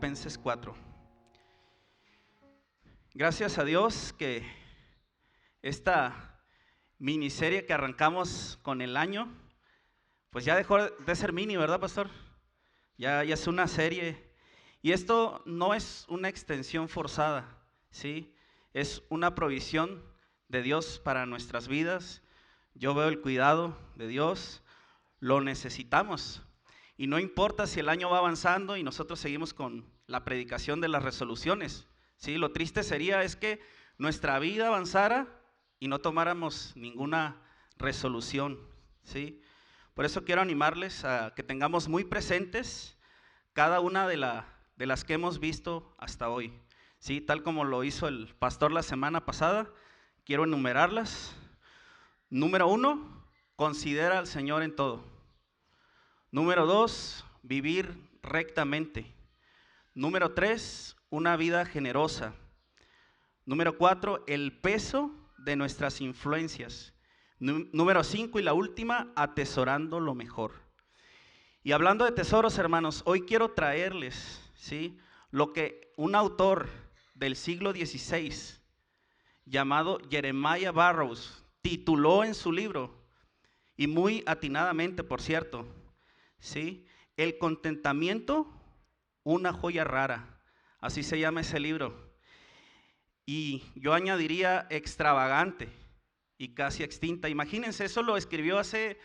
Filipenses 4. Gracias a Dios que esta miniserie que arrancamos con el año, pues ya dejó de ser mini, ¿verdad, pastor? Ya es una serie. Y esto no es una extensión forzada, ¿sí? Es una provisión de Dios para nuestras vidas. Yo veo el cuidado de Dios, lo necesitamos. Y no importa si el año va avanzando y nosotros seguimos con la predicación de las resoluciones, ¿sí? Lo triste sería es que nuestra vida avanzara y no tomáramos ninguna resolución, ¿sí? Por eso quiero animarles a que tengamos muy presentes cada una de las que hemos visto hasta hoy, ¿sí? Tal como lo hizo el pastor la semana pasada, quiero enumerarlas. Número 1, considera al Señor en todo. Número 2, vivir rectamente. Número 3, una vida generosa. Número 4, el peso de nuestras influencias. Número 5 y la última, atesorando lo mejor. Y hablando de tesoros, hermanos, hoy quiero traerles, ¿sí?, lo que un autor del siglo XVI llamado Jeremiah Burroughs tituló en su libro, y muy atinadamente, por cierto, ¿sí?, El contentamiento, una joya rara. Así se llama ese libro. Y yo añadiría extravagante y casi extinta. Imagínense, eso lo escribió hace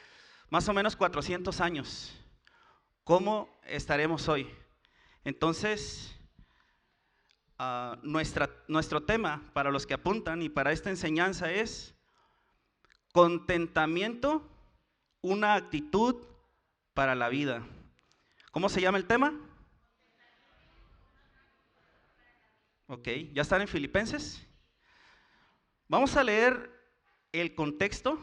más o menos 400 años. ¿Cómo estaremos hoy? Entonces, nuestro tema para los que apuntan y para esta enseñanza es contentamiento, una actitud para la vida. ¿Cómo se llama el tema? Ok, ¿ya están en Filipenses? Vamos a leer el contexto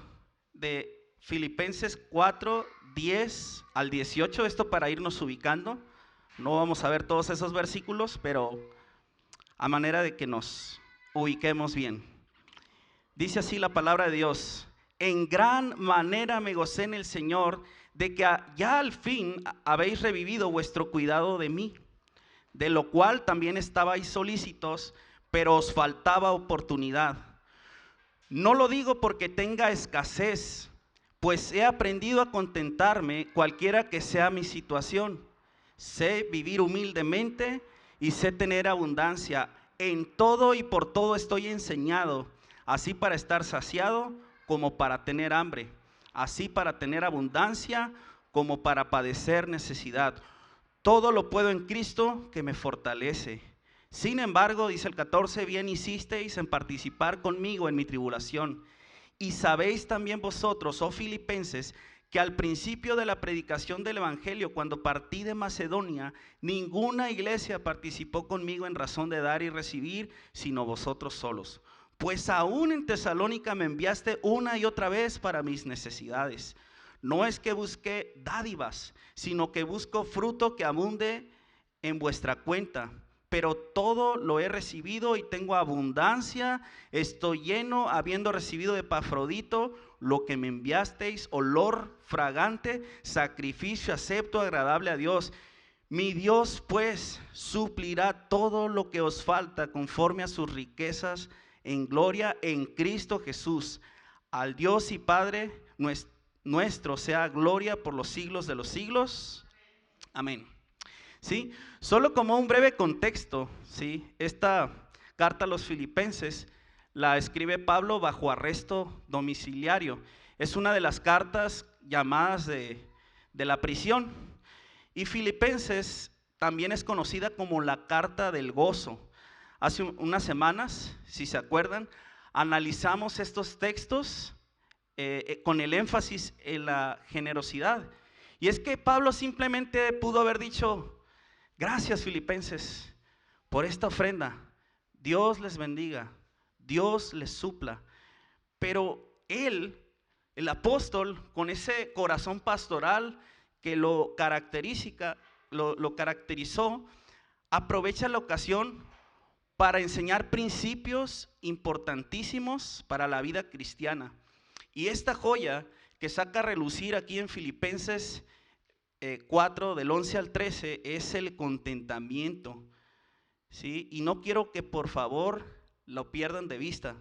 de Filipenses 4, 10 al 18, esto para irnos ubicando. No vamos a ver todos esos versículos, pero a manera de que nos ubiquemos bien. Dice así la palabra de Dios: en gran manera me gocé en el Señor de que ya al fin habéis revivido vuestro cuidado de mí, de lo cual también estabais solícitos, pero os faltaba oportunidad. No lo digo porque tenga escasez, pues he aprendido a contentarme cualquiera que sea mi situación. Sé vivir humildemente y sé tener abundancia. En todo y por todo estoy enseñado, así para estar saciado como para tener hambre, así para tener abundancia como para padecer necesidad. Todo lo puedo en Cristo que me fortalece. Sin embargo, dice el 14, bien hicisteis en participar conmigo en mi tribulación. Y sabéis también vosotros, oh Filipenses, que al principio de la predicación del Evangelio, cuando partí de Macedonia, ninguna iglesia participó conmigo en razón de dar y recibir, sino vosotros solos. Pues aún en Tesalónica me enviaste una y otra vez para mis necesidades. No es que busque dádivas, sino que busco fruto que abunde en vuestra cuenta. Pero todo lo he recibido y tengo abundancia, estoy lleno, habiendo recibido de Epafrodito lo que me enviasteis, olor fragante, sacrificio acepto, agradable a Dios. Mi Dios pues suplirá todo lo que os falta conforme a sus riquezas en gloria en Cristo Jesús. Al Dios y Padre nuestro sea gloria por los siglos de los siglos. Amén. ¿Sí? Solo como un breve contexto, ¿sí?, esta carta a los Filipenses la escribe Pablo bajo arresto domiciliario. Es una de las cartas llamadas de la prisión. Y Filipenses también es conocida como la carta del gozo. Hace unas semanas, si se acuerdan, analizamos estos textos con el énfasis en la generosidad. Y es que Pablo simplemente pudo haber dicho: gracias, Filipenses, por esta ofrenda. Dios les bendiga, Dios les supla. Pero él, el apóstol, con ese corazón pastoral que lo caracterizó, aprovecha la ocasión para enseñar principios importantísimos para la vida cristiana. Y esta joya que saca a relucir aquí en Filipenses 4, del 11 al 13, es el contentamiento, ¿sí? Y no quiero que por favor lo pierdan de vista,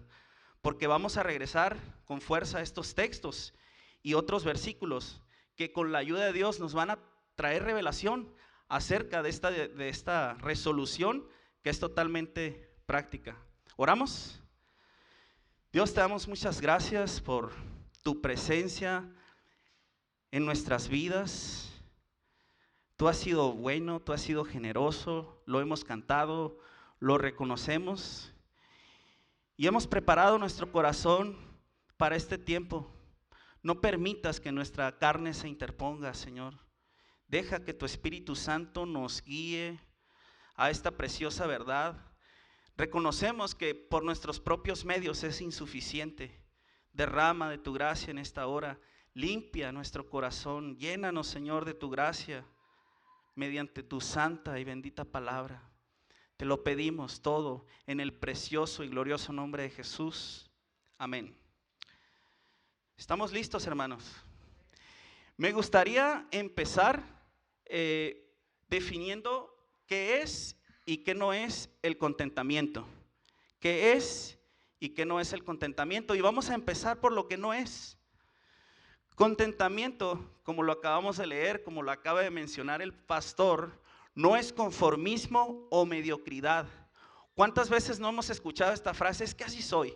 porque vamos a regresar con fuerza a estos textos y otros versículos que con la ayuda de Dios nos van a traer revelación acerca de esta resolución que es totalmente práctica. ¿Oramos? Dios, te damos muchas gracias por tu presencia en nuestras vidas. Tú has sido bueno, tú has sido generoso, lo hemos cantado, lo reconocemos y hemos preparado nuestro corazón para este tiempo. No permitas que nuestra carne se interponga, Señor. Deja que tu Espíritu Santo nos guíe a esta preciosa verdad. Reconocemos que por nuestros propios medios es insuficiente. Derrama de tu gracia en esta hora. Limpia nuestro corazón. Llénanos, Señor, de tu gracia mediante tu santa y bendita palabra. Te lo pedimos todo en el precioso y glorioso nombre de Jesús. Amén. ¿Estamos listos, hermanos? Me gustaría empezar definiendo qué es y qué no es el contentamiento. ¿Qué es y qué no es el contentamiento? Y vamos a empezar por lo que no es. Contentamiento, como lo acabamos de leer, como lo acaba de mencionar el pastor, no es conformismo o mediocridad. ¿Cuántas veces no hemos escuchado esta frase? Es que así soy,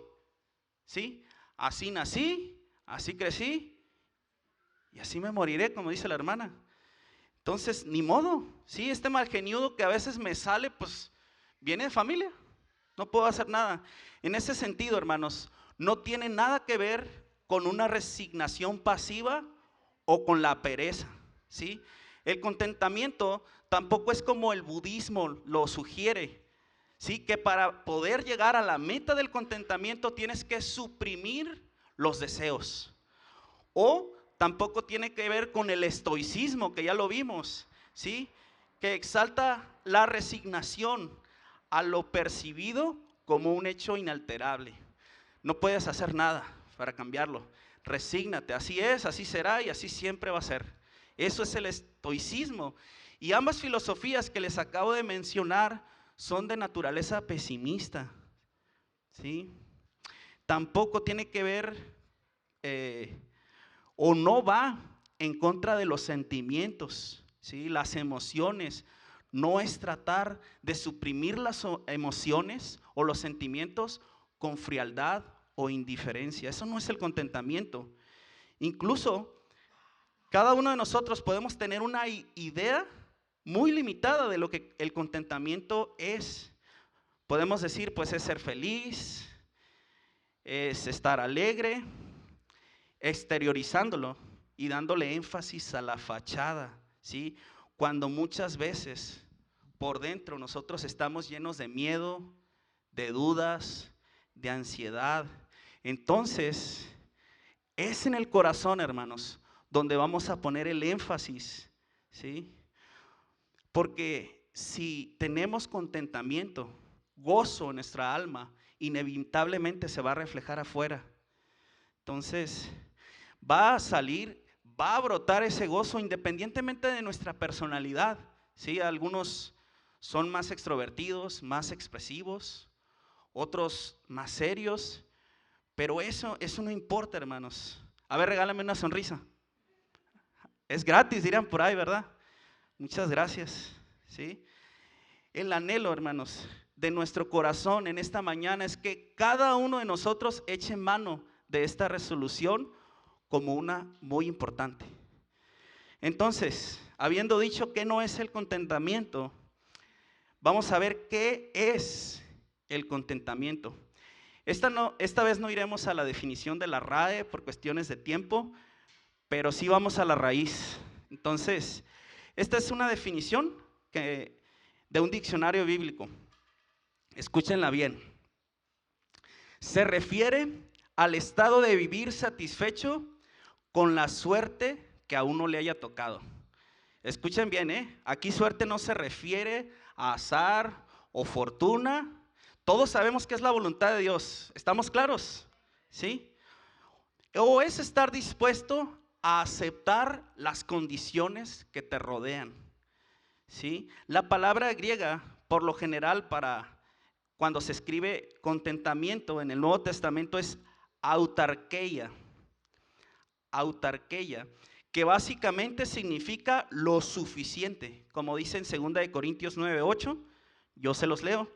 ¿sí? Así nací, así crecí y así me moriré, como dice la hermana. Entonces, ni modo, ¿sí? Este malgeniudo que a veces me sale, pues viene de familia, no puedo hacer nada. En ese sentido, hermanos, no tiene nada que ver con una resignación pasiva o con la pereza, ¿sí? El contentamiento tampoco es como el budismo lo sugiere, ¿sí? Que para poder llegar a la meta del contentamiento tienes que suprimir los deseos. O tampoco tiene que ver con el estoicismo, que ya lo vimos, ¿sí? Que exalta la resignación a lo percibido como un hecho inalterable. No puedes hacer nada para cambiarlo. Resígnate, así es, así será y así siempre va a ser. Eso es el estoicismo. Y ambas filosofías que les acabo de mencionar son de naturaleza pesimista, ¿sí? Tampoco tiene que ver o no va en contra de los sentimientos, ¿sí? Las emociones. No es tratar de suprimir las emociones o los sentimientos con frialdad o indiferencia. Eso no es el contentamiento. Incluso cada uno de nosotros podemos tener una idea muy limitada de lo que el contentamiento es. Podemos decir, pues es ser feliz, es estar alegre, exteriorizándolo y dándole énfasis a la fachada, ¿sí? Cuando muchas veces por dentro nosotros estamos llenos de miedo, de dudas, de ansiedad. Entonces, es en el corazón, hermanos, donde vamos a poner el énfasis, ¿sí? Porque si tenemos contentamiento, gozo en nuestra alma, inevitablemente se va a reflejar afuera. Entonces, va a salir, va a brotar ese gozo independientemente de nuestra personalidad, ¿sí? Algunos son más extrovertidos, más expresivos, otros más serios, pero eso no importa, hermanos. A ver, regálame una sonrisa. Es gratis, dirán por ahí, ¿verdad? Muchas gracias, ¿sí? El anhelo, hermanos, de nuestro corazón en esta mañana es que cada uno de nosotros eche mano de esta resolución como una muy importante. Entonces, habiendo dicho que no es el contentamiento, vamos a ver qué es el contentamiento. Esta vez no iremos a la definición de la RAE por cuestiones de tiempo, pero sí vamos a la raíz. Entonces, esta es una definición de un diccionario bíblico. Escúchenla bien. Se refiere al estado de vivir satisfecho con la suerte que a uno le haya tocado. Escuchen bien, aquí suerte no se refiere a azar o fortuna. Todos sabemos que es la voluntad de Dios. ¿Estamos claros? ¿Sí? O es estar dispuesto a aceptar las condiciones que te rodean, ¿sí? La palabra griega, por lo general, para cuando se escribe contentamiento en el Nuevo Testamento es autarkeia, autarkeia, que básicamente significa lo suficiente, como dice en 2 Corintios 9:8, yo se los leo.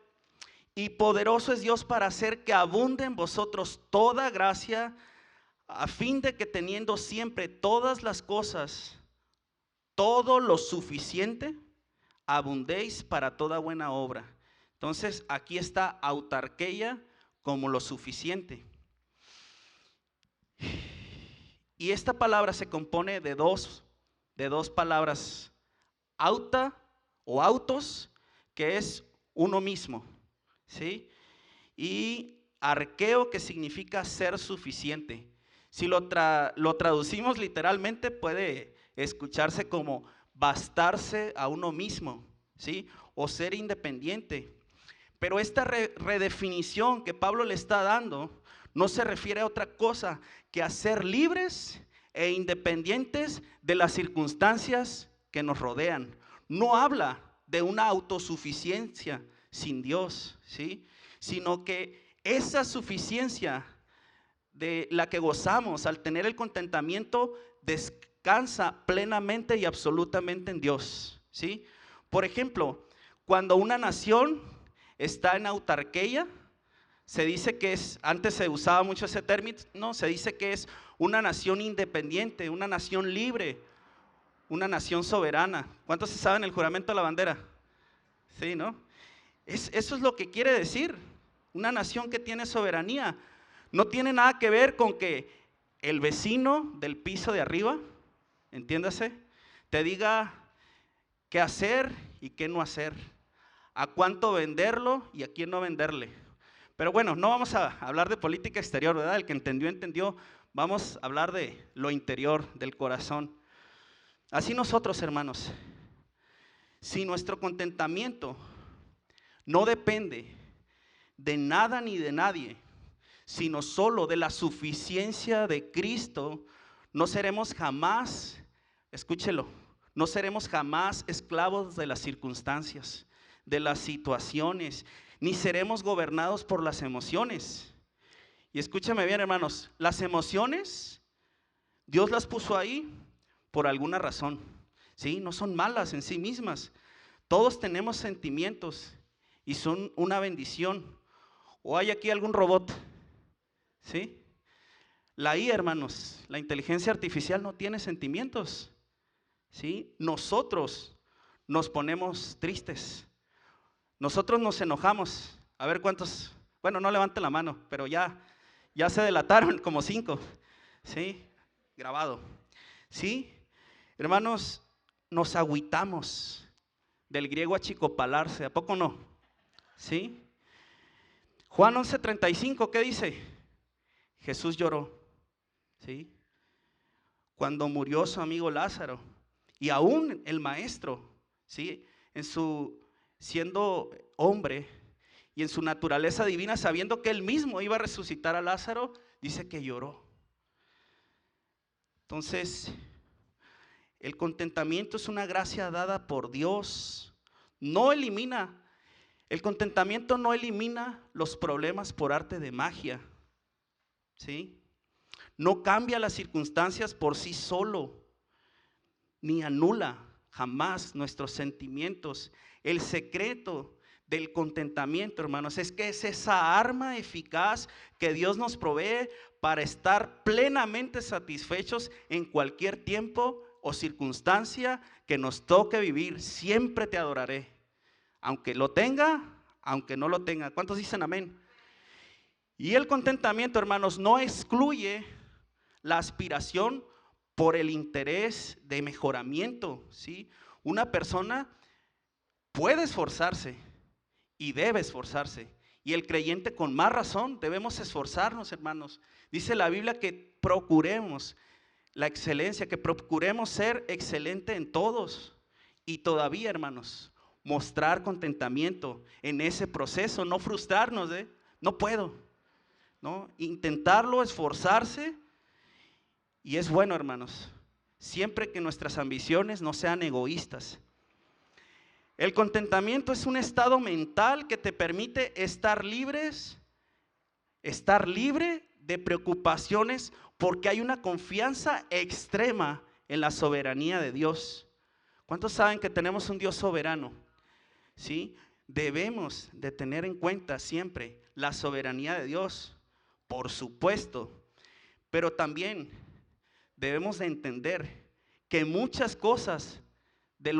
Y poderoso es Dios para hacer que abunde en vosotros toda gracia, a fin de que teniendo siempre todas las cosas, todo lo suficiente, abundéis para toda buena obra. Entonces aquí está autarkeia como lo suficiente. Y esta palabra se compone de dos palabras, auta o autos, que es uno mismo, ¿sí? Y arqueo, que significa ser suficiente. Si lo traducimos literalmente, puede escucharse como bastarse a uno mismo, ¿sí? O ser independiente. Pero esta redefinición que Pablo le está dando no se refiere a otra cosa que a ser libres e independientes de las circunstancias que nos rodean. No habla de una autosuficiencia sin Dios, ¿sí? Sino que esa suficiencia de la que gozamos al tener el contentamiento descansa plenamente y absolutamente en Dios, ¿sí? Por ejemplo, cuando una nación está en autarkeia, se dice que es, antes se usaba mucho ese término, no, se dice que es una nación independiente, una nación libre, una nación soberana. ¿Cuántos se saben el juramento a la bandera? Sí, ¿no? Eso es lo que quiere decir, una nación que tiene soberanía. No tiene nada que ver con que el vecino del piso de arriba, entiéndase, te diga qué hacer y qué no hacer, a cuánto venderlo y a quién no venderle. Pero bueno, no vamos a hablar de política exterior, ¿verdad? El que entendió, entendió. Vamos a hablar de lo interior, del corazón. Así nosotros, hermanos, si nuestro contentamiento no depende de nada ni de nadie, sino solo de la suficiencia de Cristo, no seremos jamás, escúchelo, no seremos jamás esclavos de las circunstancias, de las situaciones, ni seremos gobernados por las emociones. Y escúchame bien, hermanos, las emociones, Dios las puso ahí por alguna razón, ¿sí? No son malas en sí mismas. Todos tenemos sentimientos y son una bendición. ¿O hay aquí algún robot? ¿Sí? La IA, hermanos, la inteligencia artificial no tiene sentimientos, ¿sí? Nosotros nos ponemos tristes, nosotros nos enojamos. A ver cuántos, bueno, no levanten la mano, pero ya se delataron como 5, ¿sí? Grabado, ¿sí? Hermanos, nos agüitamos, del griego achicopalarse, ¿a poco no? ¿Sí? Juan 11:35, ¿qué dice? Jesús lloró, ¿sí? Cuando murió su amigo Lázaro, y aún el maestro, ¿sí? Siendo hombre y en su naturaleza divina, sabiendo que él mismo iba a resucitar a Lázaro, dice que lloró. Entonces, el contentamiento es una gracia dada por Dios. El contentamiento no elimina los problemas por arte de magia, ¿sí? No cambia las circunstancias por sí solo, ni anula jamás nuestros sentimientos. El secreto del contentamiento, hermanos, es que es esa arma eficaz que Dios nos provee para estar plenamente satisfechos en cualquier tiempo o circunstancia que nos toque vivir. Siempre te adoraré, aunque lo tenga, aunque no lo tenga. ¿Cuántos dicen amén? Y el contentamiento, hermanos, no excluye la aspiración por el interés de mejoramiento, ¿sí? Una persona puede esforzarse y debe esforzarse. Y el creyente con más razón debemos esforzarnos, hermanos. Dice la Biblia que procuremos la excelencia, que procuremos ser excelente en todos. Y todavía, hermanos, mostrar contentamiento en ese proceso, no frustrarnos, no puedo, ¿no? Intentarlo, esforzarse Y es bueno, hermanos, siempre que nuestras ambiciones no sean egoístas. El contentamiento es un estado mental que te permite estar libre de preocupaciones porque hay una confianza extrema en la soberanía de Dios. ¿Cuántos saben que tenemos un Dios soberano? ¿Sí? Debemos de tener en cuenta siempre la soberanía de Dios, por supuesto, pero también debemos de entender que muchas cosas de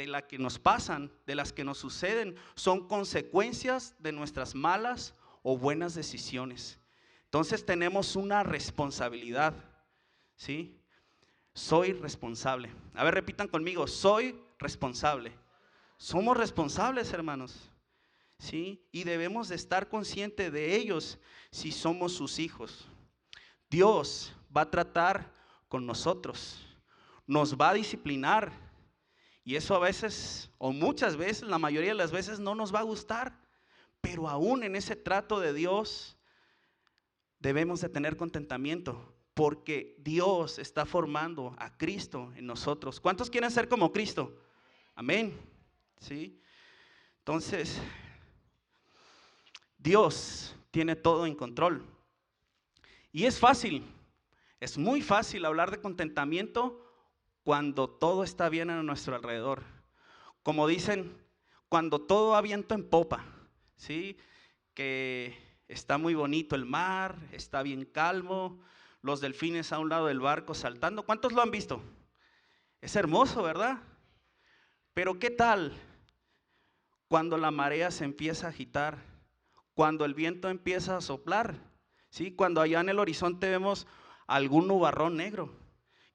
las que nos pasan, de las que nos suceden, son consecuencias de nuestras malas o buenas decisiones. Entonces tenemos una responsabilidad, ¿sí? Soy responsable. A ver, repitan conmigo, soy responsable. Somos responsables, hermanos, ¿sí? Y debemos de estar conscientes de ellos si somos sus hijos. Dios va a tratar con nosotros, nos va a disciplinar, y eso a veces, o muchas veces, la mayoría de las veces no nos va a gustar, pero aún en ese trato de Dios debemos de tener contentamiento, porque Dios está formando a Cristo en nosotros. ¿Cuántos quieren ser como Cristo? Amén. ¿Sí? Entonces, Dios tiene todo en control. Y es fácil, es muy fácil hablar de contentamiento cuando todo está bien a nuestro alrededor. Como dicen, cuando todo va viento en popa, ¿sí? Que está muy bonito el mar, está bien calmo, los delfines a un lado del barco saltando. ¿Cuántos lo han visto? Es hermoso, ¿verdad? Pero ¿qué tal cuando la marea se empieza a agitar? Cuando el viento empieza a soplar, ¿sí? Cuando allá en el horizonte vemos algún nubarrón negro.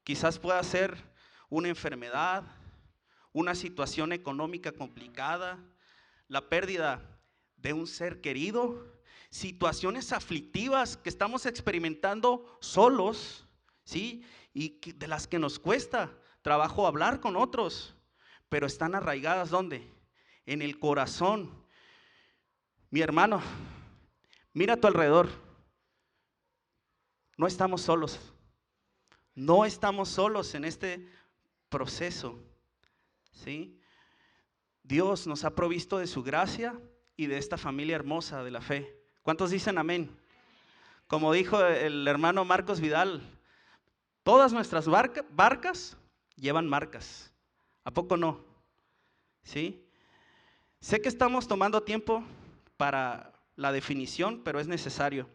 Quizás pueda ser una enfermedad, una situación económica complicada, la pérdida de un ser querido, situaciones aflictivas que estamos experimentando solos, ¿sí? Y de las que nos cuesta trabajo hablar con otros, pero están arraigadas, ¿dónde? En el corazón. Mi hermano, mira a tu alrededor. No estamos solos. No estamos solos en este proceso, ¿sí? Dios nos ha provisto de su gracia y de esta familia hermosa de la fe. ¿Cuántos dicen amén? Como dijo el hermano Marcos Vidal, todas nuestras barcas llevan marcas. ¿A poco no? ¿Sí? Sé que estamos tomando tiempo para la definición, pero es necesario.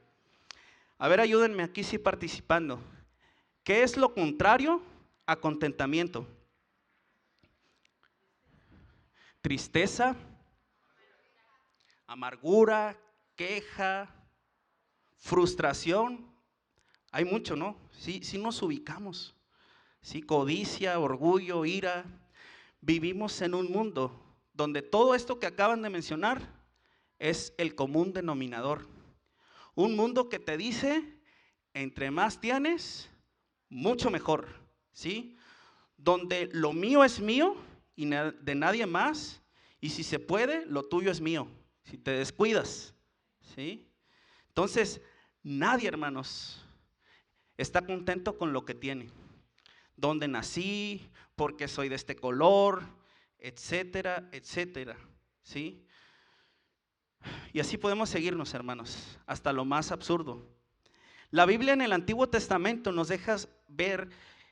A ver, ayúdenme aquí sí participando. ¿Qué es lo contrario a contentamiento? Tristeza, amargura, queja, frustración. Hay mucho, ¿no? Sí nos ubicamos. Sí, codicia, orgullo, ira. Vivimos en un mundo donde todo esto que acaban de mencionar es el común denominador. Un mundo que te dice, entre más tienes, mucho mejor, ¿sí? Donde lo mío es mío y de nadie más, y si se puede, lo tuyo es mío, si te descuidas, ¿sí? Entonces, nadie, hermanos, está contento con lo que tiene. Dónde nací, porque soy de este color, etcétera, etcétera, ¿sí? Y así podemos seguirnos, hermanos, hasta lo más absurdo. La Biblia en el Antiguo Testamento nos deja ver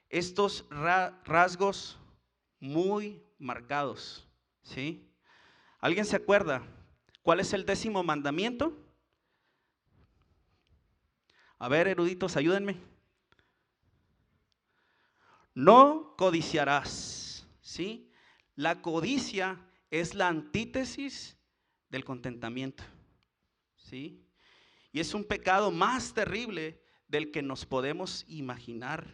estos rasgos muy marcados, ¿sí? ¿Alguien se acuerda cuál es el 10º mandamiento? A ver, eruditos, ayúdenme. No codiciarás, ¿sí? La codicia es la antítesis del contentamiento, ¿sí? Y es un pecado más terrible del que nos podemos imaginar,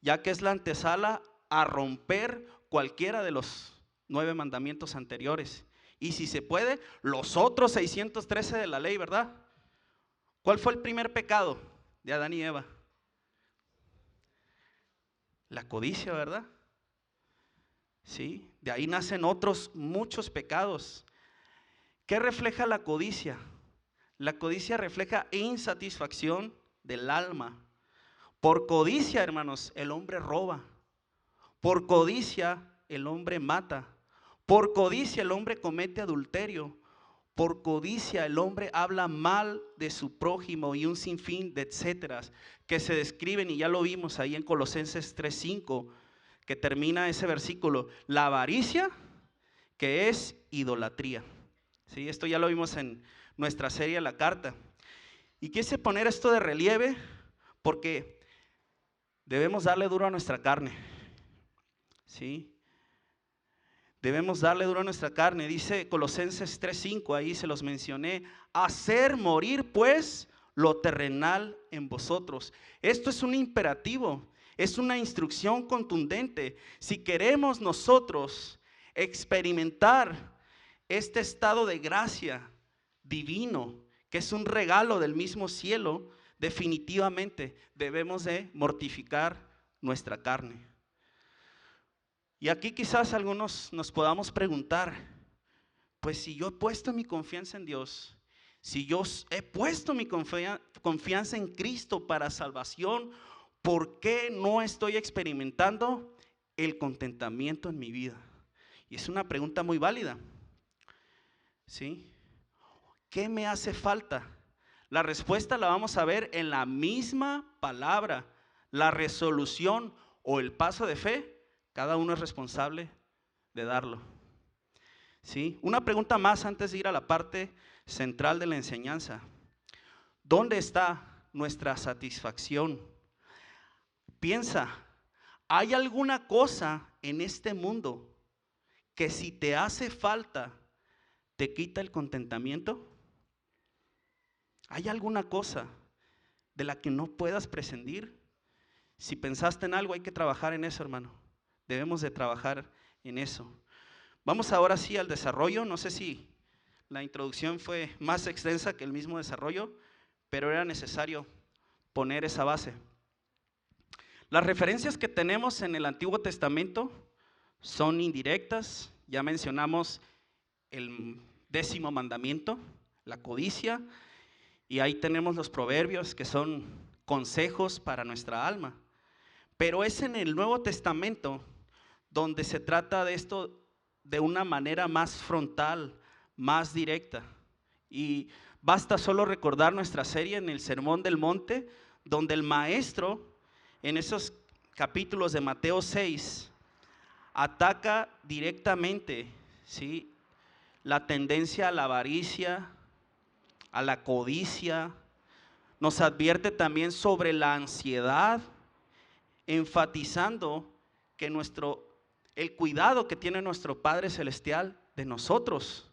ya que es la antesala a romper cualquiera de los 9 mandamientos anteriores. Y si se puede, los otros 613 de la ley, ¿verdad? ¿Cuál fue el primer pecado de Adán y Eva? La codicia, ¿verdad? Sí, de ahí nacen otros muchos pecados. ¿Qué refleja la codicia? La codicia refleja insatisfacción del alma Por codicia, hermanos, el hombre roba. Por codicia el hombre mata. Por codicia el hombre comete adulterio. Por codicia el hombre habla mal de su prójimo y un sinfín de etcéteras que se describen, y ya lo vimos ahí en Colosenses 3:5, que termina ese versículo. La avaricia, que es idolatría. ¿Sí? Esto ya lo vimos en nuestra serie La Carta. Y quise poner esto de relieve porque debemos darle duro a nuestra carne. ¿Sí? Debemos darle duro a nuestra carne. Dice Colosenses 3:5, ahí se los mencioné. Hacer morir pues lo terrenal en vosotros. Esto es un imperativo, es una instrucción contundente. Si queremos nosotros experimentar este estado de gracia divino, que es un regalo del mismo cielo, definitivamente debemos de mortificar nuestra carne. Y aquí quizás algunos nos podamos preguntar, pues si yo he puesto mi confianza en Dios, si yo he puesto mi confianza en Cristo para salvación, ¿por qué no estoy experimentando el contentamiento en mi vida? Y es una pregunta muy válida. ¿Sí? ¿Qué me hace falta? La respuesta la vamos a ver en la misma palabra. La resolución o el paso de fe, cada uno es responsable de darlo. ¿Sí? Una pregunta más antes de ir a la parte central de la enseñanza. ¿Dónde está nuestra satisfacción? Piensa, ¿hay alguna cosa en este mundo que si te hace falta te quita el contentamiento? ¿Hay alguna cosa de la que no puedas prescindir? Si pensaste en algo, hay que trabajar en eso, hermano. Debemos de trabajar en eso. Vamos ahora sí al desarrollo. No sé si la introducción fue más extensa que el mismo desarrollo, pero era necesario poner esa base. Las referencias que tenemos en el Antiguo Testamento son indirectas. Ya mencionamos el 10º mandamiento, la codicia, y ahí tenemos los proverbios que son consejos para nuestra alma. Pero es en el Nuevo Testamento donde se trata de esto de una manera más frontal, más directa. Y basta solo recordar nuestra serie en el Sermón del Monte, donde el maestro, en esos capítulos de Mateo 6, ataca directamente, ¿sí?, la tendencia a la avaricia, a la codicia. Nos advierte también sobre la ansiedad, enfatizando que el cuidado que tiene nuestro Padre Celestial de nosotros,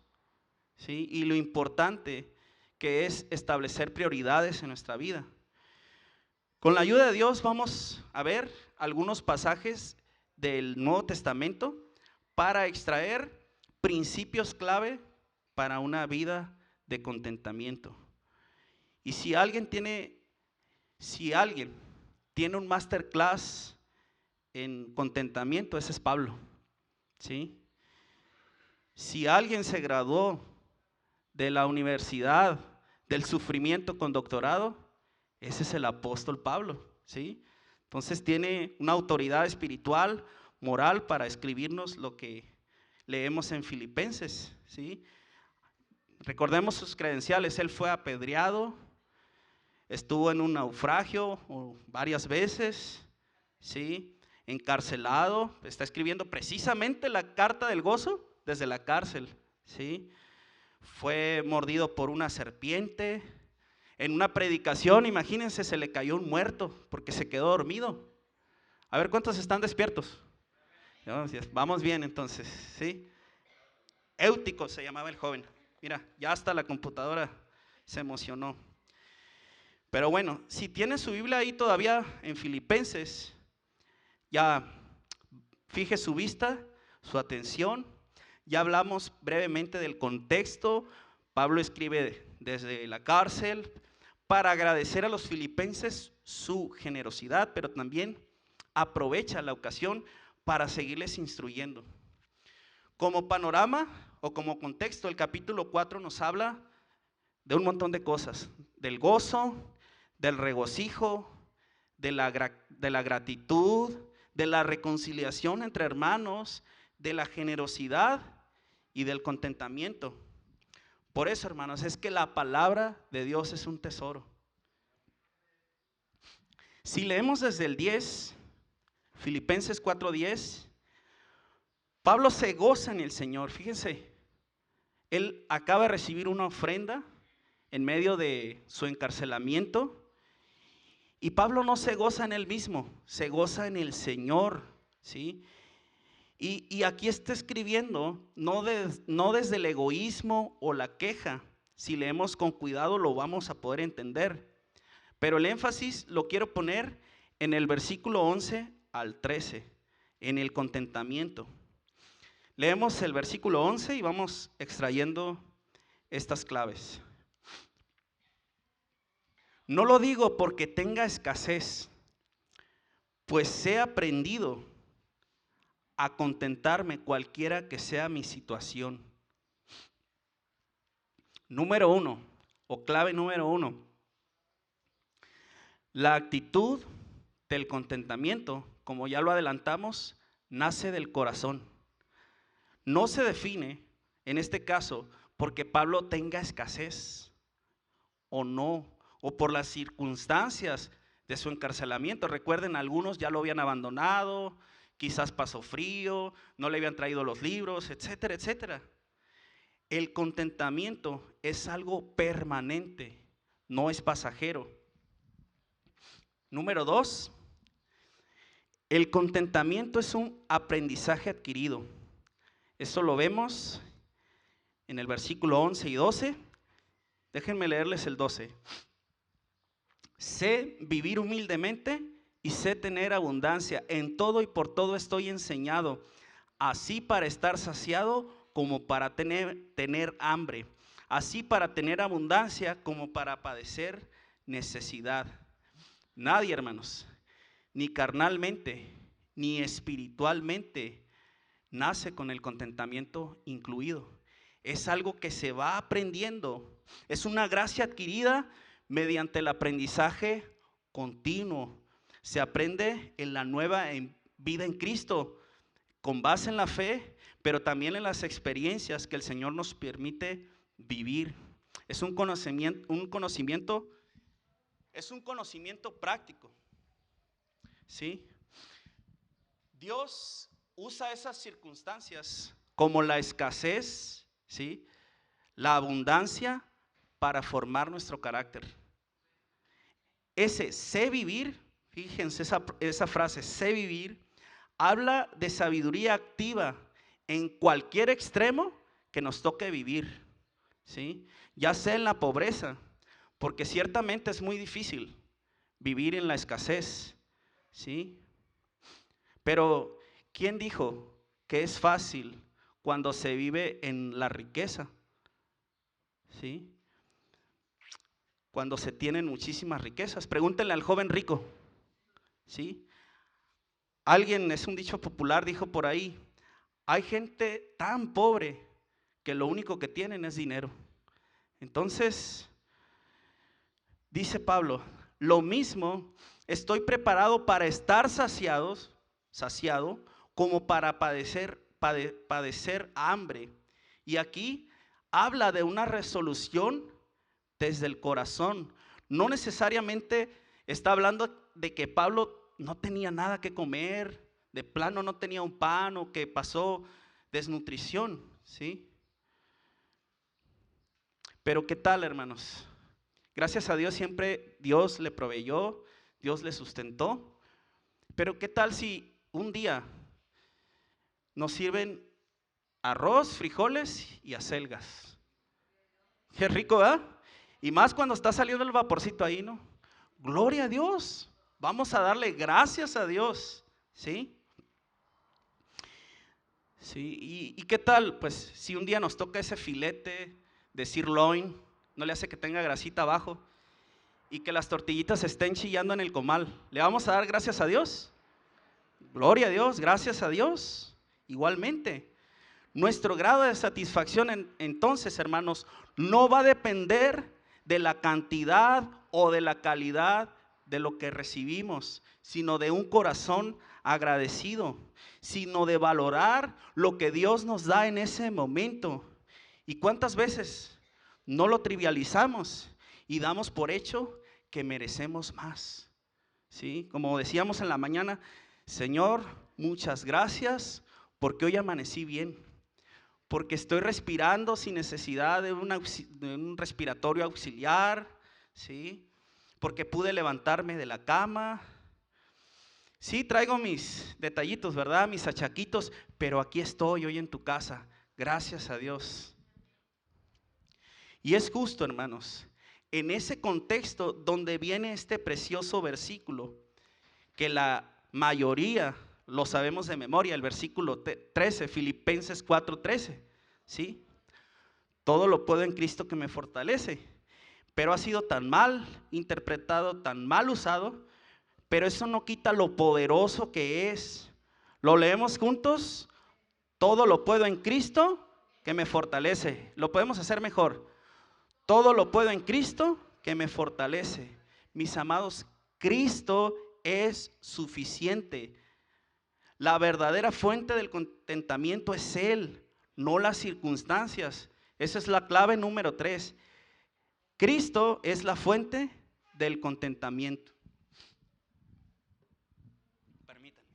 ¿sí?, y lo importante que es establecer prioridades en nuestra vida. Con la ayuda de Dios vamos a ver algunos pasajes del Nuevo Testamento para extraer principios clave para una vida de contentamiento. Y si alguien tiene un masterclass en contentamiento, ese es Pablo, ¿sí? Si alguien se graduó de la universidad del sufrimiento con doctorado, ese es el apóstol Pablo, ¿sí? Entonces tiene una autoridad espiritual, moral, para escribirnos lo que leemos en Filipenses, ¿sí? Recordemos sus credenciales. Él fue apedreado, estuvo en un naufragio varias veces, ¿sí?, encarcelado. Está escribiendo precisamente la carta del gozo desde la cárcel, ¿sí? Fue mordido por una serpiente. En una predicación, imagínense, se le cayó un muerto porque se quedó dormido. A ver, ¿cuántos están despiertos? Vamos bien entonces, ¿sí? Éutico se llamaba el joven. Mira, ya hasta la computadora se emocionó. Pero bueno, si tiene su Biblia ahí todavía en Filipenses, ya fije su vista, su atención. Ya hablamos brevemente del contexto. Pablo escribe desde la cárcel para agradecer a los filipenses su generosidad, pero también aprovecha la ocasión para seguirles instruyendo. Como panorama o como contexto, el capítulo 4 nos habla de un montón de cosas: del gozo, del regocijo, de la gratitud, de la reconciliación entre hermanos, de la generosidad y del contentamiento. Por eso, hermanos, es que la palabra de Dios es un tesoro. Si leemos desde el 10, Filipenses 4:10, Pablo se goza en el Señor. Fíjense, él acaba de recibir una ofrenda en medio de su encarcelamiento. Y Pablo no se goza en él mismo, se goza en el Señor, ¿sí? Y aquí está escribiendo, no desde el egoísmo o la queja. Si leemos con cuidado lo vamos a poder entender. Pero el énfasis lo quiero poner en el versículo 11 al 13, en el contentamiento. Leemos el versículo 11 y vamos extrayendo estas claves. No lo digo porque tenga escasez, pues he aprendido a contentarme cualquiera que sea mi situación. Número 1, o clave número 1, la actitud del contentamiento, como ya lo adelantamos, nace del corazón. No se define, en este caso, porque Pablo tenga escasez o no, o por las circunstancias de su encarcelamiento. Recuerden, algunos ya lo habían abandonado, quizás pasó frío, no le habían traído los libros, etcétera, etcétera. El contentamiento es algo permanente, no es pasajero. Número 2, el contentamiento es un aprendizaje adquirido. Eso lo vemos en el versículo 11 y 12. Déjenme leerles el 12. Sé vivir humildemente y sé tener abundancia. En todo y por todo estoy enseñado, así para estar saciado como para tener hambre, así para tener abundancia como para padecer necesidad. Nadie, hermanos, ni carnalmente, ni espiritualmente, nace con el contentamiento incluido. Es algo que se va aprendiendo. Es una gracia adquirida mediante el aprendizaje continuo. Se aprende en la nueva vida en Cristo, con base en la fe, pero también en las experiencias que el Señor nos permite vivir. Es un conocimiento práctico, ¿sí? Dios usa esas circunstancias como la escasez, ¿sí?, la abundancia, para formar nuestro carácter. Ese sé vivir, fíjense esa frase, sé vivir, habla de sabiduría activa en cualquier extremo que nos toque vivir, ¿sí? Ya sea en la pobreza, porque ciertamente es muy difícil vivir en la escasez, ¿sí? Pero ¿quién dijo que es fácil cuando se vive en la riqueza? ¿Sí? Cuando se tienen muchísimas riquezas. Pregúntenle al joven rico, ¿sí? Alguien, es un dicho popular, dijo por ahí, hay gente tan pobre que lo único que tienen es dinero. Entonces, dice Pablo, lo mismo, estoy preparado para estar saciado, como para padecer hambre. Y aquí habla de una resolución desde el corazón. No necesariamente está hablando de que Pablo no tenía nada que comer, de plano no tenía un pan o que pasó desnutrición, ¿sí? Pero ¿qué tal, hermanos? Gracias a Dios siempre Dios le proveyó, Dios le sustentó. Pero ¿qué tal si un día nos sirven arroz, frijoles y acelgas? Qué rico, ¿verdad? Y más cuando está saliendo el vaporcito ahí, ¿no? Gloria a Dios. Vamos a darle gracias a Dios, ¿sí? Sí, ¿y qué tal? Pues si un día nos toca ese filete de sirloin, no le hace que tenga grasita abajo, y que las tortillitas estén chillando en el comal, ¿le vamos a dar gracias a Dios? Gloria a Dios, gracias a Dios. Igualmente, nuestro grado de satisfacción entonces, hermanos, no va a depender de la cantidad o de la calidad de lo que recibimos, sino de un corazón agradecido, sino de valorar lo que Dios nos da en ese momento. ¿Y cuántas veces no lo trivializamos y damos por hecho que merecemos más? ¿Sí? Como decíamos en la mañana, Señor, muchas gracias porque hoy amanecí bien, porque estoy respirando sin necesidad de un respiratorio auxiliar, ¿sí? Porque pude levantarme de la cama. Sí, traigo mis detallitos, ¿verdad? Mis achaquitos, pero aquí estoy hoy en tu casa, gracias a Dios. Y es justo, hermanos, en ese contexto donde viene este precioso versículo, que la mayoría lo sabemos de memoria, el versículo 13, Filipenses 4:13, ¿sí? Todo lo puedo en Cristo que me fortalece, pero ha sido tan mal interpretado, tan mal usado, pero eso no quita lo poderoso que es. ¿Lo leemos juntos? Todo lo puedo en Cristo que me fortalece. Lo podemos hacer mejor. Todo lo puedo en Cristo que me fortalece. Mis amados, Cristo es suficiente. La verdadera fuente del contentamiento es Él, no las circunstancias. Esa es la clave número 3. Cristo es la fuente del contentamiento. Permítanme.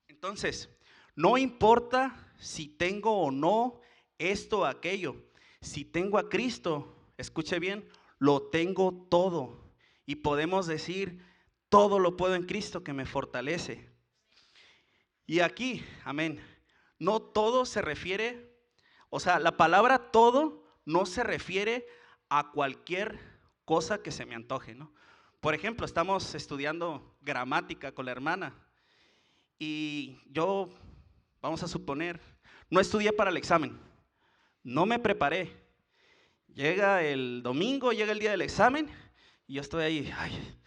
Entonces, no importa si tengo o no esto o aquello. Si tengo a Cristo, escuche bien, lo tengo todo. Y podemos decir, todo lo puedo en Cristo que me fortalece. Y aquí, amén, no todo se refiere, o sea, la palabra todo no se refiere a cualquier cosa que se me antoje, ¿no? Por ejemplo, estamos estudiando gramática con la hermana y yo, vamos a suponer, no estudié para el examen, no me preparé. Llega el domingo, llega el día del examen y yo estoy ahí, ay,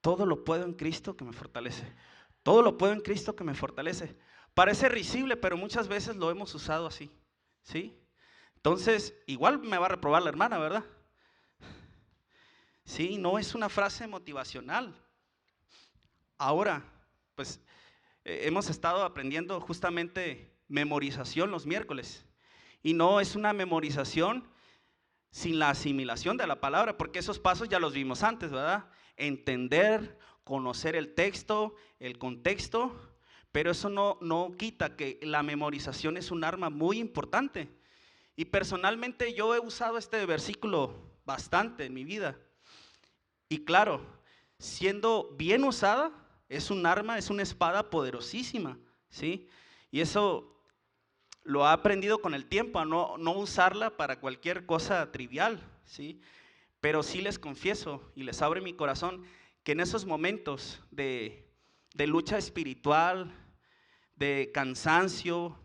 todo lo puedo en Cristo que me fortalece. Todo lo puedo en Cristo que me fortalece. Parece risible, pero muchas veces lo hemos usado así, ¿sí? Entonces, igual me va a reprobar la hermana, ¿verdad? Sí, no es una frase motivacional. Ahora, pues, hemos estado aprendiendo justamente memorización los miércoles. Y no es una memorización sin la asimilación de la palabra, porque esos pasos ya los vimos antes, ¿verdad? Entender, conocer el texto, el contexto, pero eso no quita que la memorización es un arma muy importante. Y personalmente yo he usado este versículo bastante en mi vida. Y claro, siendo bien usada, es un arma, es una espada poderosísima, ¿sí? Y eso lo ha aprendido con el tiempo, a no usarla para cualquier cosa trivial, ¿sí? Pero sí les confieso y les abro mi corazón que en esos momentos de lucha espiritual, de cansancio,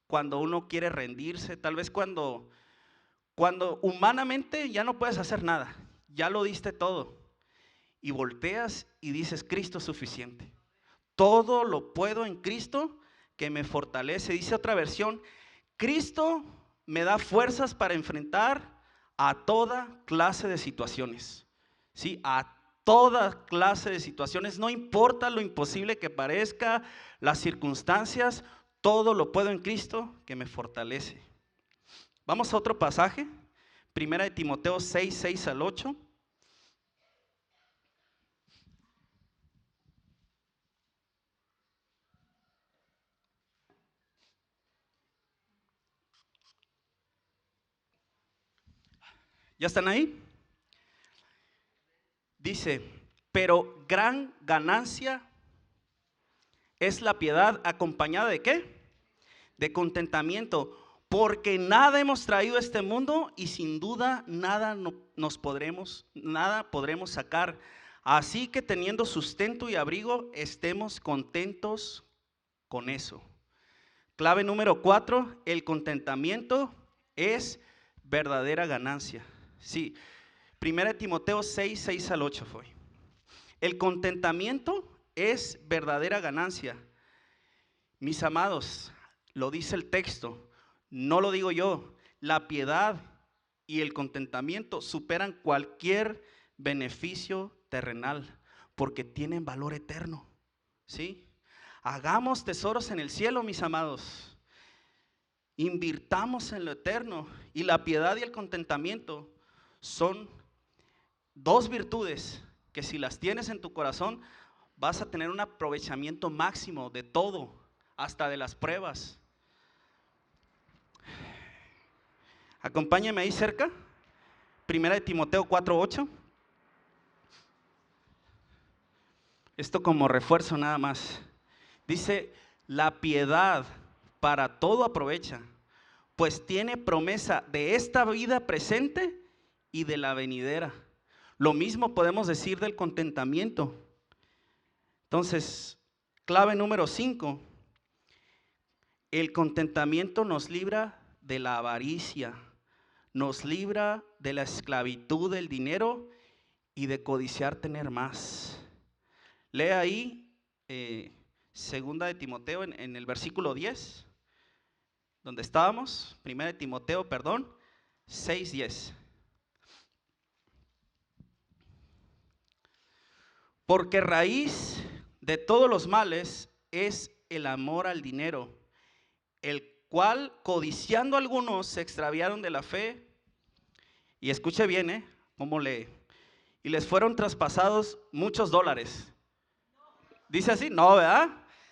cuando uno quiere rendirse, tal vez cuando humanamente ya no puedes hacer nada, ya lo diste todo, y volteas y dices, Cristo es suficiente. Todo lo puedo en Cristo que me fortalece. Dice otra versión, Cristo me da fuerzas para enfrentar a toda clase de situaciones. ¿Sí? A toda clase de situaciones, no importa lo imposible que parezca, las circunstancias, todo lo puedo en Cristo que me fortalece. Vamos a otro pasaje, 1 Timoteo 6, 6 al 8. ¿Ya están ahí? Dice, pero gran ganancia es la piedad acompañada ¿de qué? De contentamiento, porque nada hemos traído a este mundo y sin duda nada podremos sacar. Así que teniendo sustento y abrigo, estemos contentos con eso. Clave número 4, el contentamiento es verdadera ganancia. Sí, 1 Timoteo 6, 6 al 8 fue. El contentamiento es verdadera ganancia. Mis amados, Lo dice el texto, no lo digo yo. La piedad y el contentamiento superan cualquier beneficio terrenal porque tienen valor eterno, ¿sí? Hagamos tesoros en el cielo, mis amados. Invirtamos en lo eterno. Y la piedad y el contentamiento son dos virtudes que si las tienes en tu corazón vas a tener un aprovechamiento máximo de todo, hasta de las pruebas. Acompáñame ahí cerca, Primera de Timoteo 4:8. Esto como refuerzo nada más. Dice, la piedad para todo aprovecha, pues tiene promesa de esta vida presente y de la venidera. Lo mismo podemos decir del contentamiento. Entonces, clave número 5, el contentamiento nos libra de la avaricia, nos libra de la esclavitud del dinero y de codiciar tener más. Lea ahí segunda de Timoteo en el versículo 10, donde estábamos, primera de Timoteo, 6:10. Porque raíz de todos los males es el amor al dinero, el cual codiciando algunos se extraviaron de la fe. Y escuche bien, cómo lee. Y les fueron traspasados muchos dólares. ¿Dice así? No, ¿verdad?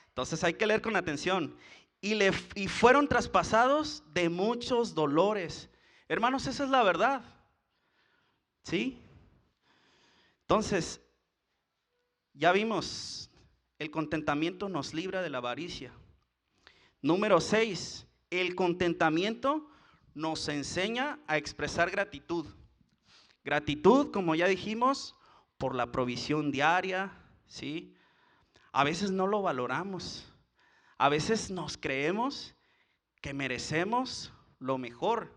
Entonces hay que leer con atención. Y fueron traspasados de muchos dolores. Hermanos, esa es la verdad. ¿Sí? Entonces, ya vimos, el contentamiento nos libra de la avaricia. Número 6, el contentamiento nos enseña a expresar gratitud. Gratitud, como ya dijimos, por la provisión diaria, ¿sí? A veces no lo valoramos. A veces nos creemos que merecemos lo mejor.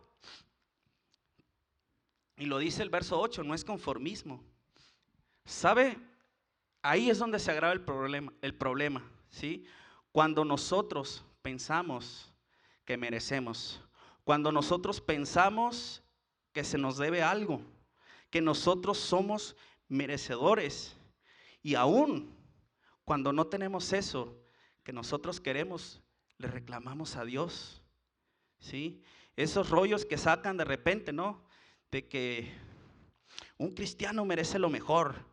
Y lo dice el verso 8, no es conformismo. ¿Sabe? Ahí es donde se agrava el problema, ¿sí? Cuando nosotros pensamos que merecemos, cuando nosotros pensamos que se nos debe algo, que nosotros somos merecedores, y aún cuando no tenemos eso que nosotros queremos, le reclamamos a Dios, ¿sí? Esos rollos que sacan de repente, ¿no? De que un cristiano merece lo mejor,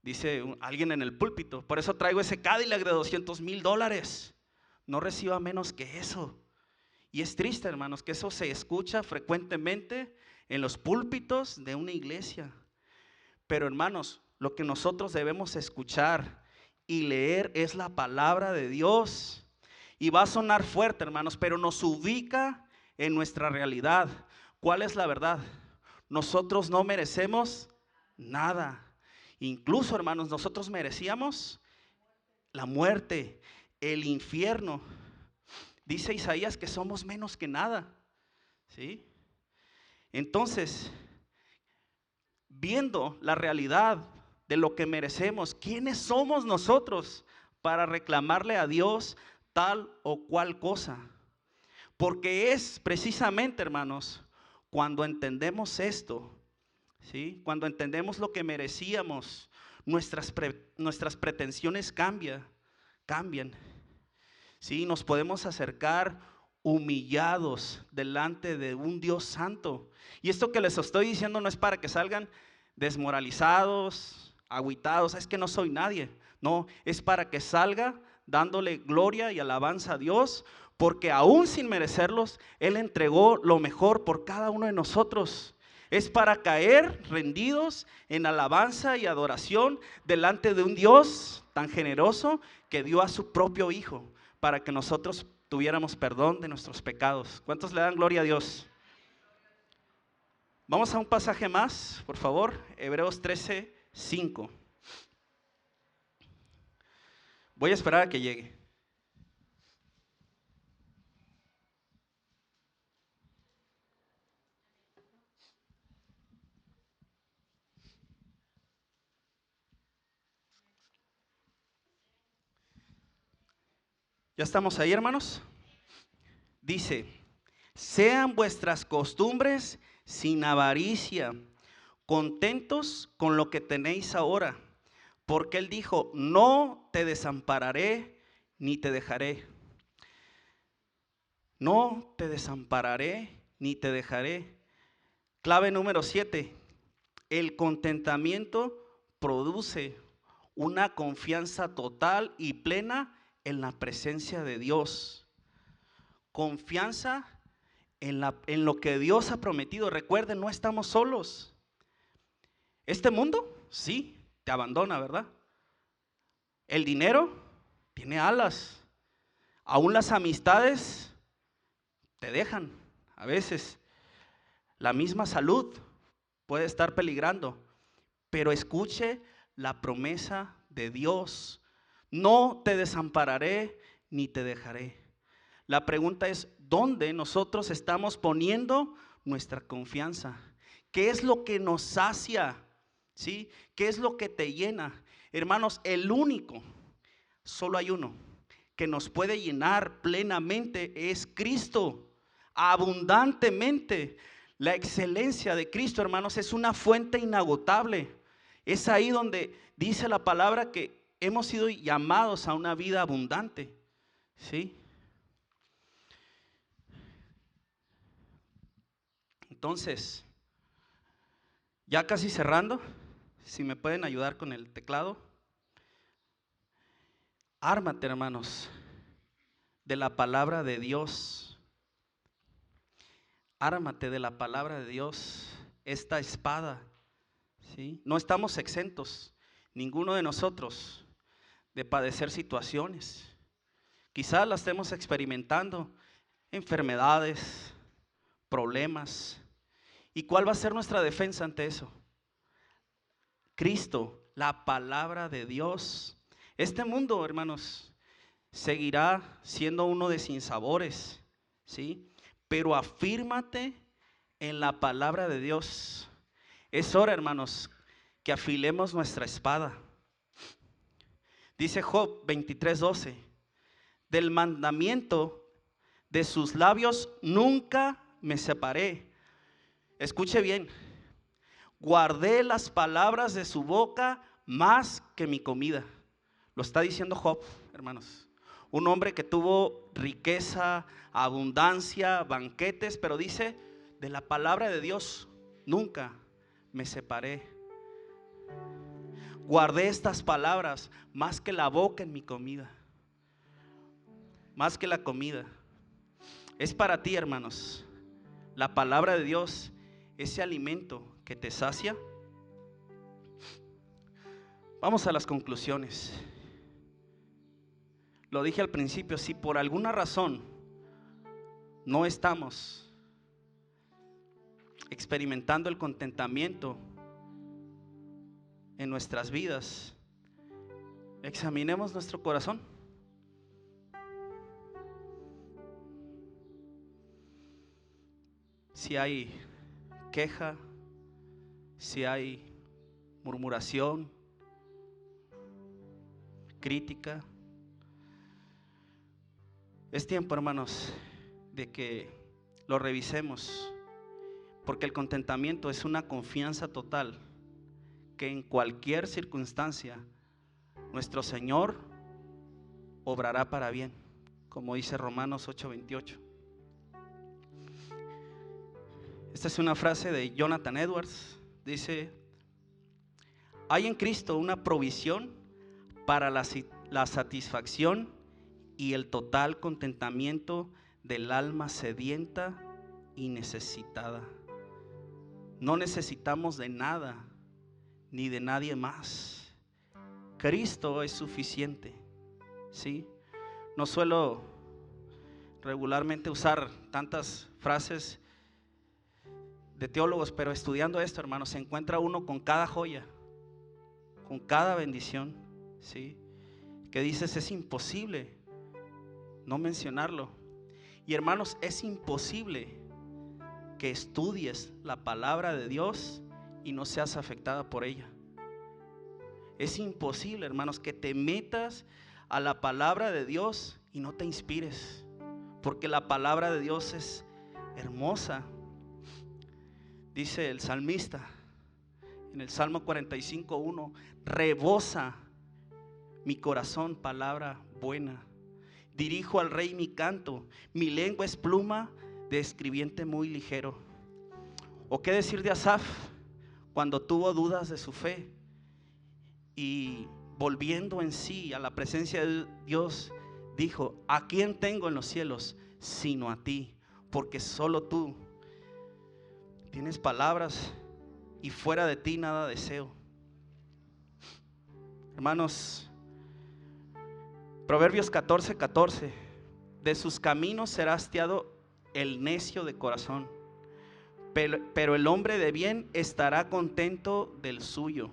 dice alguien en el púlpito. Por eso traigo ese Cadillac de $200,000. No reciba menos que eso. Y es triste, hermanos, que eso se escucha frecuentemente en los púlpitos de una iglesia. Pero, hermanos, lo que nosotros debemos escuchar y leer es la palabra de Dios. Y va a sonar fuerte, hermanos, pero nos ubica en nuestra realidad. ¿Cuál es la verdad? Nosotros no merecemos nada. Incluso, hermanos, nosotros merecíamos la muerte, el infierno. Dice Isaías que somos menos que nada, ¿sí? Entonces, viendo la realidad de lo que merecemos, ¿quiénes somos nosotros para reclamarle a Dios tal o cual cosa? Porque es precisamente, hermanos, cuando entendemos esto, ¿sí? Cuando entendemos lo que merecíamos, nuestras pretensiones cambian. ¿Sí? Nos podemos acercar humillados delante de un Dios santo. Y esto que les estoy diciendo no es para que salgan desmoralizados, agüitados, es que no soy nadie. No, es para que salga dándole gloria y alabanza a Dios, porque aún sin merecerlos, Él entregó lo mejor por cada uno de nosotros. Es para caer rendidos en alabanza y adoración delante de un Dios tan generoso que dio a su propio Hijo para que nosotros tuviéramos perdón de nuestros pecados. ¿Cuántos le dan gloria a Dios? Vamos a un pasaje más, por favor, Hebreos 13:5. Voy a esperar a que llegue. ¿Ya estamos ahí, hermanos? Dice, sean vuestras costumbres sin avaricia, contentos con lo que tenéis ahora, porque Él dijo, no te desampararé ni te dejaré. No te desampararé ni te dejaré. Clave número 7. El contentamiento produce una confianza total y plena en la presencia de Dios. Confianza en lo que Dios ha prometido. Recuerden, no estamos solos. Este mundo, sí, te abandona, ¿verdad? El dinero tiene alas. Aún las amistades te dejan a veces. La misma salud puede estar peligrando. Pero escuche la promesa de Dios. No te desampararé ni te dejaré. La pregunta es, ¿dónde nosotros estamos poniendo nuestra confianza? ¿Qué es lo que nos sacia? ¿Sí? ¿Qué es lo que te llena? Hermanos, el único, solo hay uno, que nos puede llenar plenamente es Cristo, abundantemente. La excelencia de Cristo, hermanos, es una fuente inagotable. Es ahí donde dice la palabra que hemos sido llamados a una vida abundante. ¿Sí? Entonces, ya casi cerrando, si me pueden ayudar con el teclado. Ármate, hermanos, de la palabra de Dios. Ármate de la palabra de Dios, esta espada. ¿Sí? No estamos exentos, ninguno de nosotros, de padecer situaciones. Quizás las estemos experimentando, enfermedades, problemas. ¿Y cuál va a ser nuestra defensa ante eso? Cristo, la palabra de Dios. Este mundo, hermanos, seguirá siendo uno de sinsabores, ¿sí? Pero afírmate en la palabra de Dios. Es hora, hermanos, que afilemos nuestra espada. Dice Job 23:12, del mandamiento de sus labios nunca me separé. Escuche bien, guardé las palabras de su boca más que mi comida. Lo está diciendo Job, hermanos. Un hombre que tuvo riqueza, abundancia, banquetes, pero dice, de la palabra de Dios nunca me separé. Guardé estas palabras más que la boca en mi comida. Más que la comida. Es para ti, hermanos. La palabra de Dios, ese alimento que te sacia. Vamos a las conclusiones. Lo dije al principio, si por alguna razón no estamos experimentando el contentamiento en nuestras vidas, examinemos nuestro corazón. Si hay queja, si hay murmuración, crítica, es tiempo, hermanos, de que lo revisemos, porque el contentamiento es una confianza total que en cualquier circunstancia nuestro Señor obrará para bien, como dice Romanos 8:28. Esta es una frase de Jonathan Edwards. Dice, hay en Cristo una provisión para la satisfacción y el total contentamiento del alma sedienta y necesitada. No necesitamos de nada ni de nadie más. Cristo es suficiente. ¿Sí? No suelo regularmente usar tantas frases de teólogos, pero estudiando esto, hermanos, se encuentra uno con cada joya, con cada bendición, ¿sí? Que dices, es imposible no mencionarlo. Y hermanos, es imposible que estudies la palabra de Dios y no seas afectada por ella. Es imposible, hermanos, que te metas a la palabra de Dios y no te inspires. porque la palabra de Dios es hermosa. Dice el salmista en el Salmo 45:1: rebosa mi corazón palabra buena. Dirijo al Rey mi canto, mi lengua es pluma de escribiente muy ligero. ¿O qué decir de Asaf cuando tuvo dudas de su fe y volviendo en sí a la presencia de Dios dijo: ¿a quién tengo en los cielos sino a ti? Porque solo tú tienes palabras y fuera de ti nada deseo. Hermanos, Proverbios 14:14: de sus caminos será hastiado el necio de corazón, pero el hombre de bien estará contento del suyo.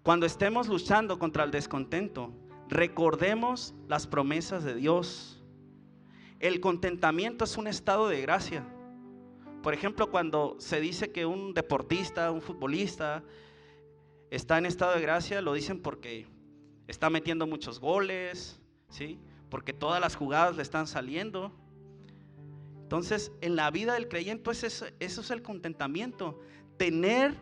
Cuando estemos luchando contra el descontento, recordemos las promesas de Dios. El contentamiento es un estado de gracia. Por ejemplo, cuando se dice que un deportista, un futbolista está en estado de gracia, lo dicen porque está metiendo muchos goles, ¿sí? Porque todas las jugadas le están saliendo. Entonces, en la vida del creyente eso es el contentamiento. Tener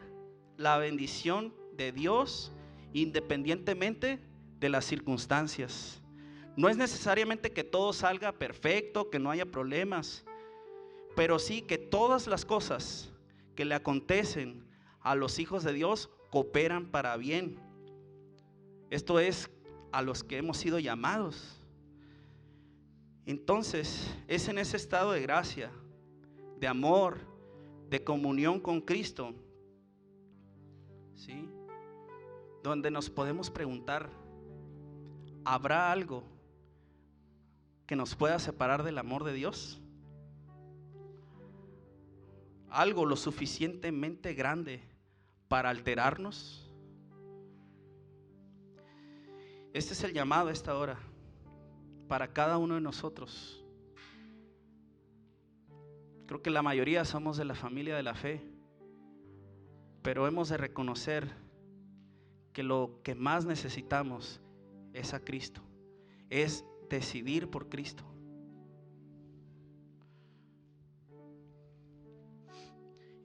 la bendición de Dios independientemente de las circunstancias. No es necesariamente que todo salga perfecto, que no haya problemas, pero sí que todas las cosas que le acontecen a los hijos de Dios cooperan para bien. Esto es a los que hemos sido llamados. Entonces, es en ese estado de gracia, de amor, de comunión con Cristo, ¿sí?, donde nos podemos preguntar: ¿habrá algo que nos pueda separar del amor de Dios? ¿Algo lo suficientemente grande para alterarnos? Este es el llamado a esta hora para cada uno de nosotros. Creo que la mayoría somos de la familia de la fe, pero hemos de reconocer que lo que más necesitamos es a Cristo, es decidir por Cristo.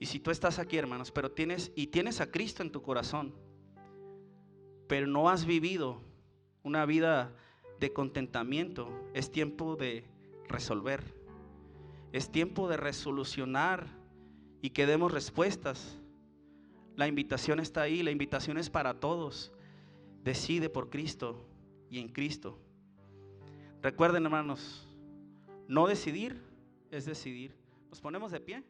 Y si tú estás aquí, hermanos, pero tienes a Cristo en tu corazón, pero no has vivido una vida de contentamiento, es tiempo de resolver, es tiempo de resolucionar y que demos respuestas. La invitación está ahí, la invitación es para todos. Decide por Cristo y en Cristo. Recuerden, hermanos, no decidir es decidir. Nos ponemos de pie.